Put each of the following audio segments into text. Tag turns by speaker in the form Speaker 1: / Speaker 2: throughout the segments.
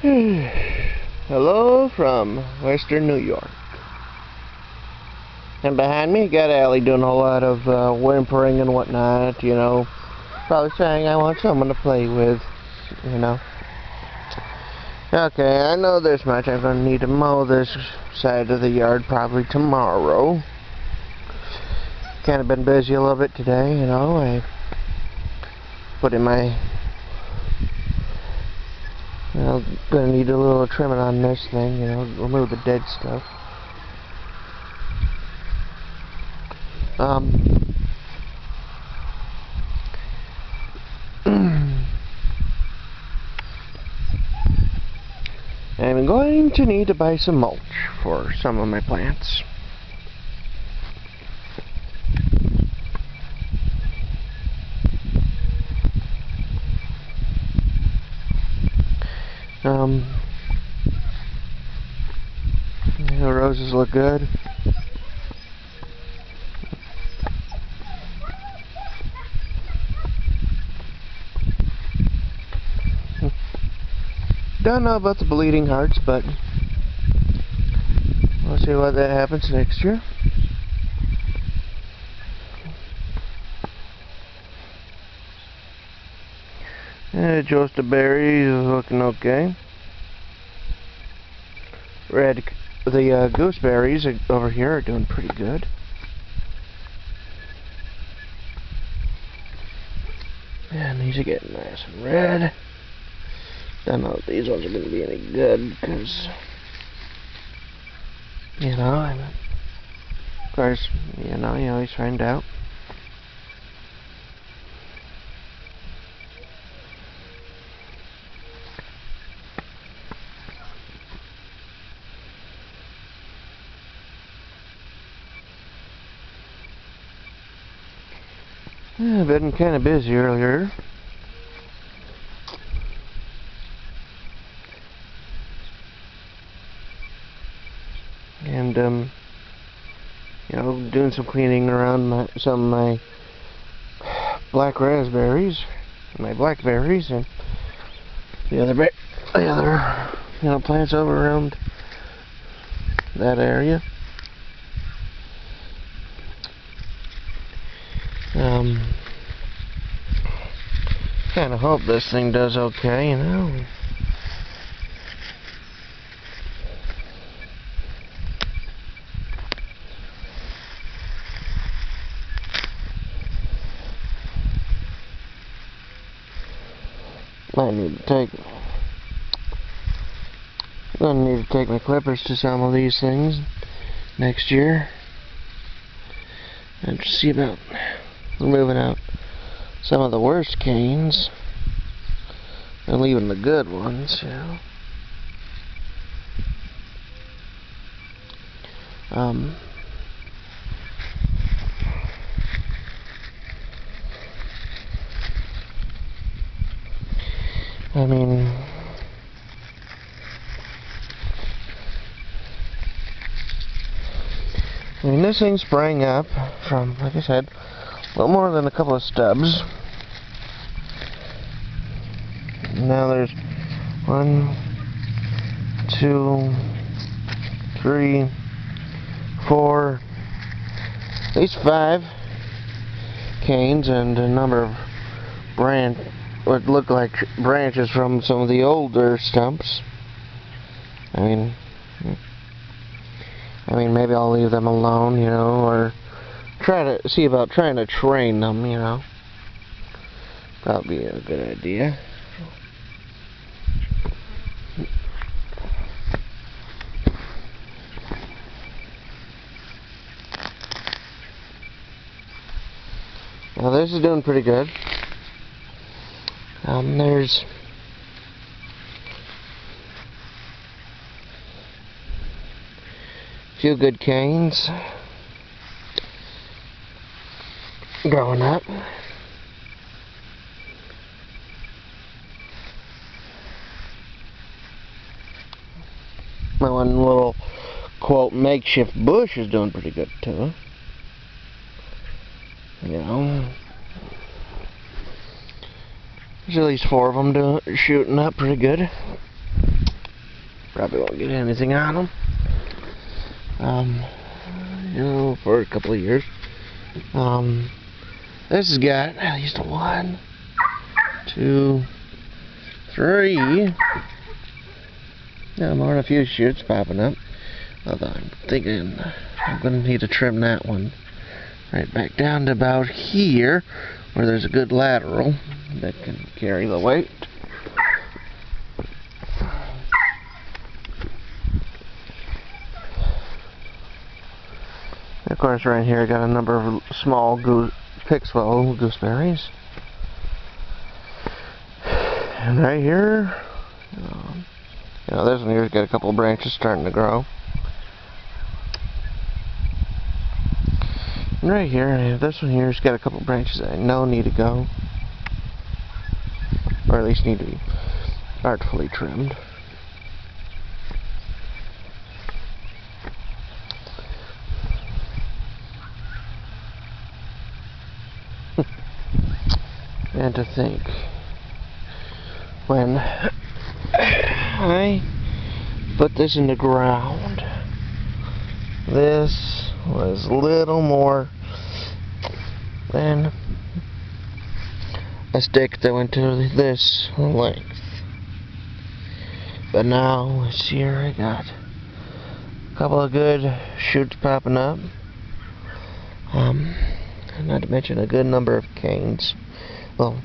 Speaker 1: Hello from Western New York. And behind me, you got Allie doing a whole lot of whimpering and whatnot, you know. Probably saying I want someone to play with, you know. Okay, I know this much. I'm going to need to mow this side of the yard probably tomorrow. Kind of been busy a little bit today, you know. I put in my... gonna need a little trimming on this thing, you know, remove the dead stuff. I'm going to need to buy some mulch for some of my plants. The roses look good. Don't know about the bleeding hearts, but we'll see what that happens next year. Josta berries is looking okay. The gooseberries over here are doing pretty good. And these are getting nice and red. Don't know if these ones are going to be any good because, you know, of course, you know, you always find out. I've been kind of busy earlier. And, you know, doing some cleaning around some of my black raspberries, my blackberries, and the other, you know, plants over around that area. Kind of hope this thing does okay, you know. Gonna need to take my clippers to some of these things next year and see about removing out some of the worst canes and leaving the good ones, you know. I mean, this thing sprang up from, like I said, a little more than a couple of stubs. Now there's 1, 2, 3, 4, at least 5 canes and a number of what look like branches from some of the older stumps. I mean, maybe I'll leave them alone, you know, or try to see about trying to train them, you know. That'll be a good idea. Well, this is doing pretty good. There's a few good canes growing up. My one little, quote, makeshift bush is doing pretty good too. You know, there's at least 4 of them shooting up pretty good. Probably won't get anything on them. For a couple of years. This has got at least 1, 2, 3. More than a few shoots popping up. Although I'm thinking I'm going to need to trim that one right back down to about here, where there's a good lateral that can carry the weight. Of course, right here I got a number of small Pixwell gooseberries. And right here, this one here's got a couple of branches starting to grow. And right here, this one here's got a couple of branches that I know need to go. Or at least need to be artfully trimmed. And to think, when I put this in the ground, this was little more than a stick that went to this length. But now, it's here, I got a couple of good shoots popping up. Not to mention a good number of canes. Well,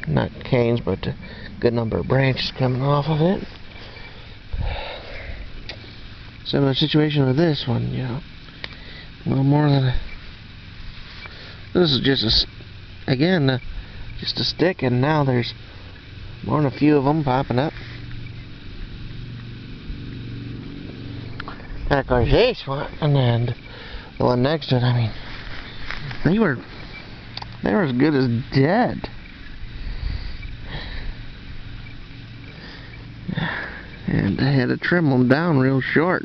Speaker 1: not canes, but a good number of branches coming off of it. Similar situation with this one, a little more than a... This is just just a stick, and now there's more than a few of them popping up. And of course this one, and the one next to it, they were as good as dead. And I had to trim them down real short,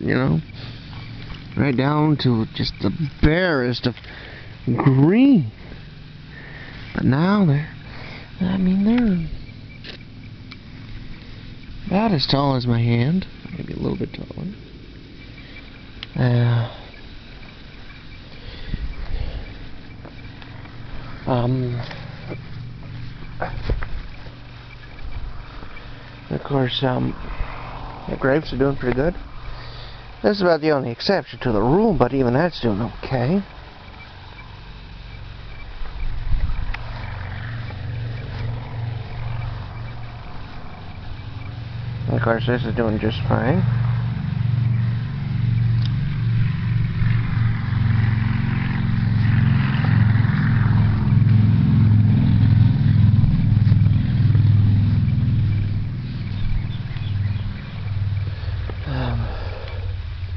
Speaker 1: right down to just the barest of green. But now they're about as tall as my hand, maybe a little bit taller. Of course, the grapes are doing pretty good. This is about the only exception to the rule, but even that's doing okay. And of course, this is doing just fine.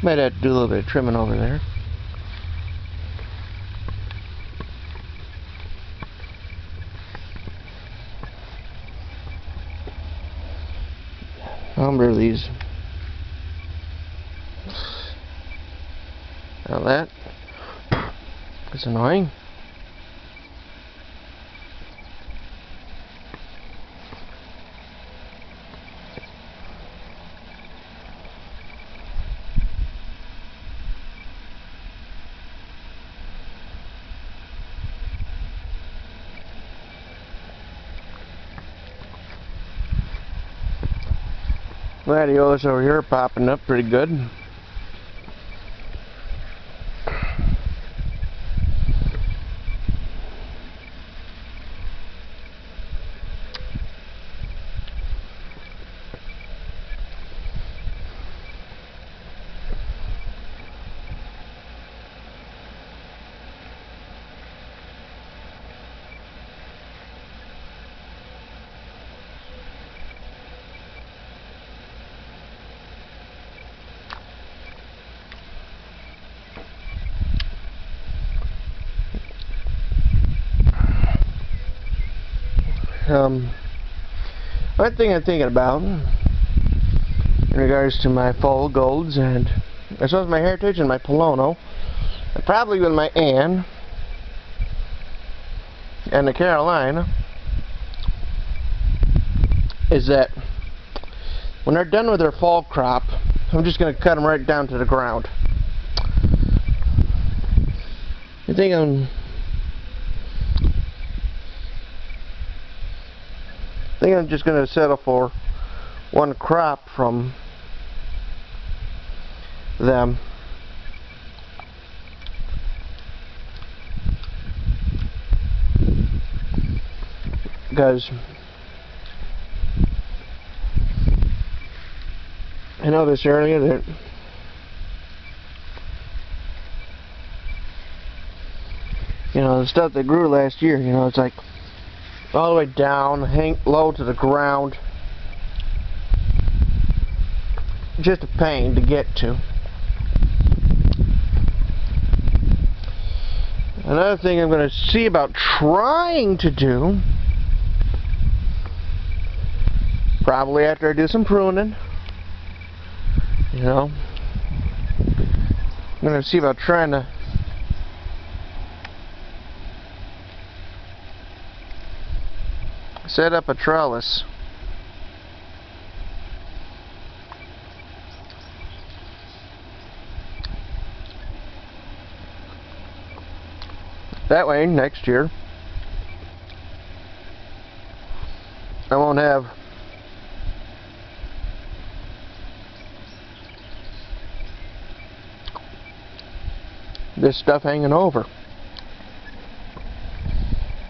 Speaker 1: Might have to do a little bit of trimming over there. Number these. Now that is annoying. Gladiolus over here popping up pretty good. One thing I'm thinking about in regards to my fall golds, and as well as my heritage and my Polono, and probably with my Ann and the Carolina, is that when they're done with their fall crop, I'm just going to cut them right down to the ground. I think I'm just going to settle for one crop from them. Because I noticed earlier that the stuff that grew last year, it's like all the way down, hang low to the ground. Just a pain to get to. Another thing I'm going to see about trying to do, probably after I do some pruning, I'm going to see about trying to set up a trellis. That way, next year, I won't have this stuff hanging over.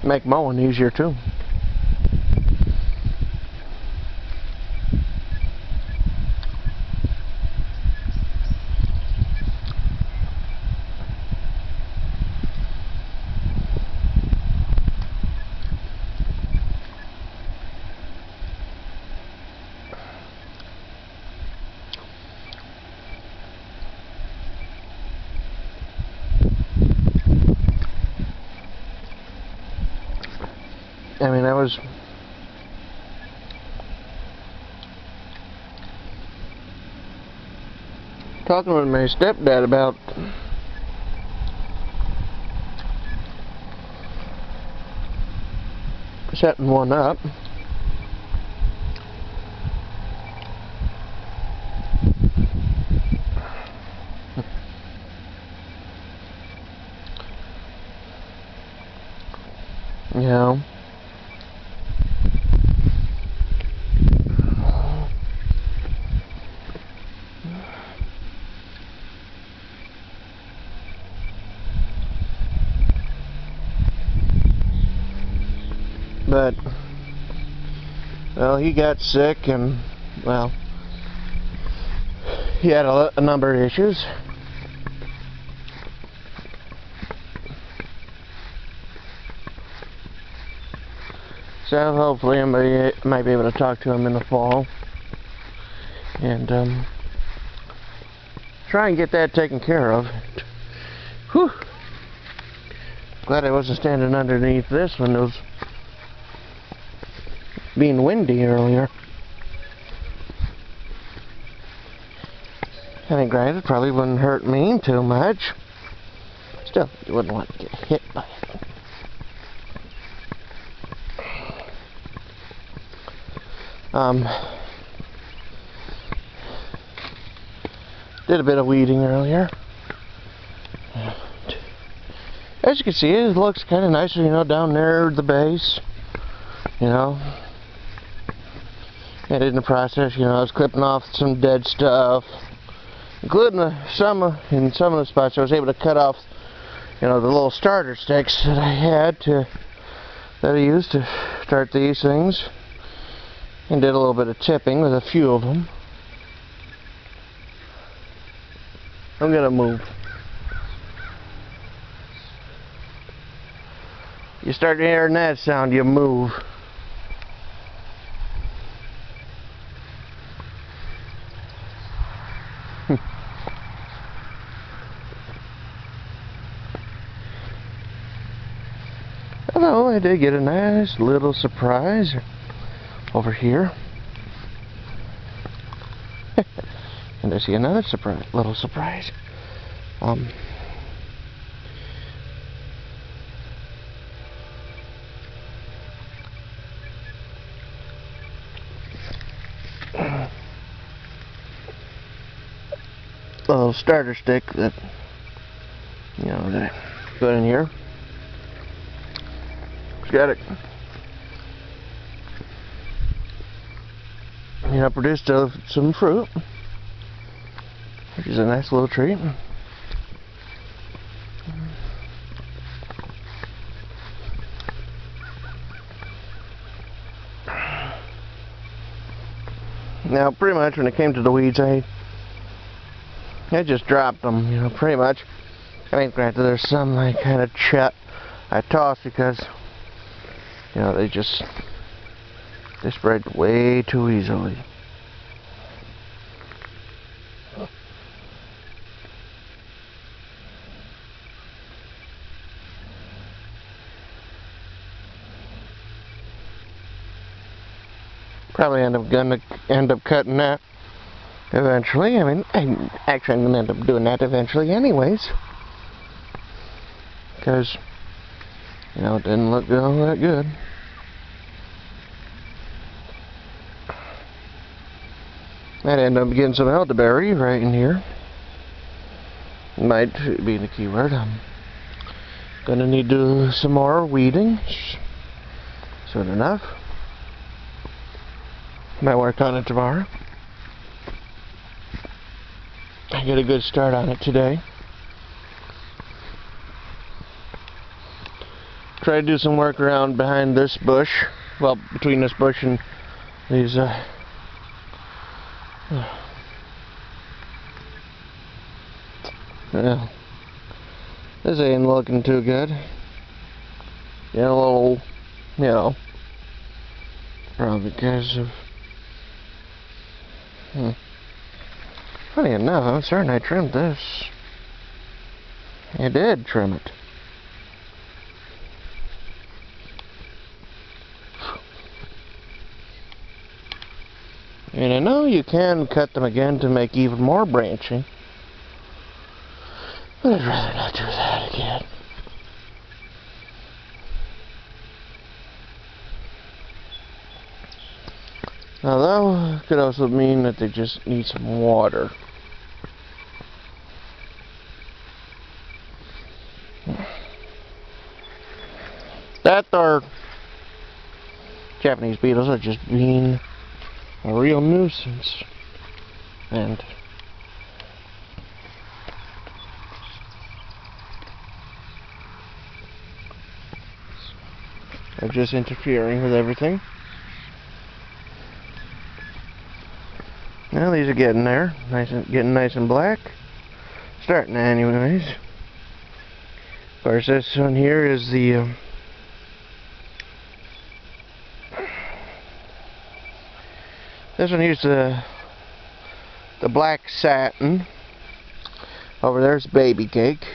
Speaker 1: Make mowing easier too. I mean, I was talking with my stepdad about setting one up. But, well, he got sick and, well, he had a number of issues. So hopefully I might be able to talk to him in the fall and try and get that taken care of. Whew. Glad I wasn't standing underneath this when it was being windy earlier. I think granted, it probably wouldn't hurt me too much. Still, you wouldn't want to get hit by it. Did a bit of weeding earlier. As you can see, it looks kind of nicer, down there at the base. And in the process, I was clipping off some dead stuff, including some of the spots I was able to cut off, the little starter sticks that I had that I used to start these things, and did a little bit of tipping with a few of them. I'm gonna move. You start hearing that sound, you move. Although I did get a nice little surprise over here. And I see another little surprise. little starter stick that, you know, that I put in here. It's got it. You know, produced some fruit, which is a nice little treat. Now, pretty much when it came to the weeds, I just dropped them, you know, pretty much. I mean, granted, there's some I kind of I toss because, you know, they spread way too easily. Probably gonna end up cutting that eventually. I mean, I'm gonna end up doing that eventually anyways, because, you know, it didn't look all that good. Might end up getting some elderberry right in here. Might be the keyword. I'm gonna need to do some more weeding soon enough. Might work on it tomorrow. I get a good start on it today. Try to do some work around behind this bush. Well, between this bush and these well, this ain't looking too good. Yeah, a little, you know, probably because of funny enough, I'm certain I trimmed this. I did trim it. And I know you can cut them again to make even more branching, but I'd rather not do that again. Although, it could also mean that they just need some water. That or Japanese beetles are just being a real nuisance. And they're just interfering with everything. Well, these are getting there, getting nice and black. Starting anyways. Of course, this one here is the this one here's the black satin. Over there's baby cake.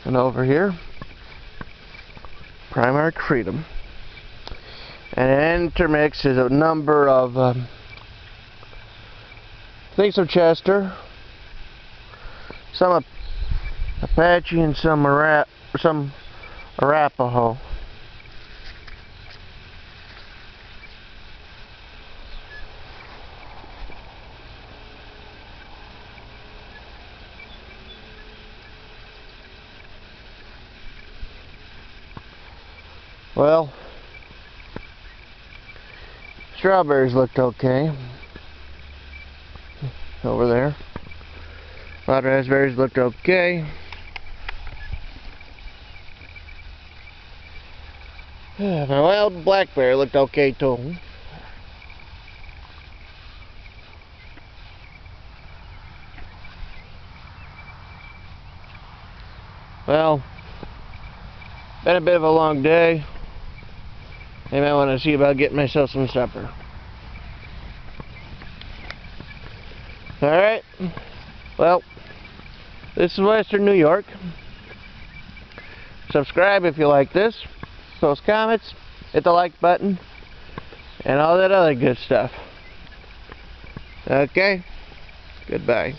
Speaker 1: And over here, Primark Freedom. And intermix is a number of I think some Chester, some Apache, and some Arapaho. Well, strawberries looked okay over there. A lot of raspberries looked okay. My wild blackberry looked okay too. Well, been a bit of a long day. Maybe I want to see about getting myself some supper. Alright. Well, this is Western New York. Subscribe if you like this. Post comments. Hit the like button. And all that other good stuff. Okay. Goodbye.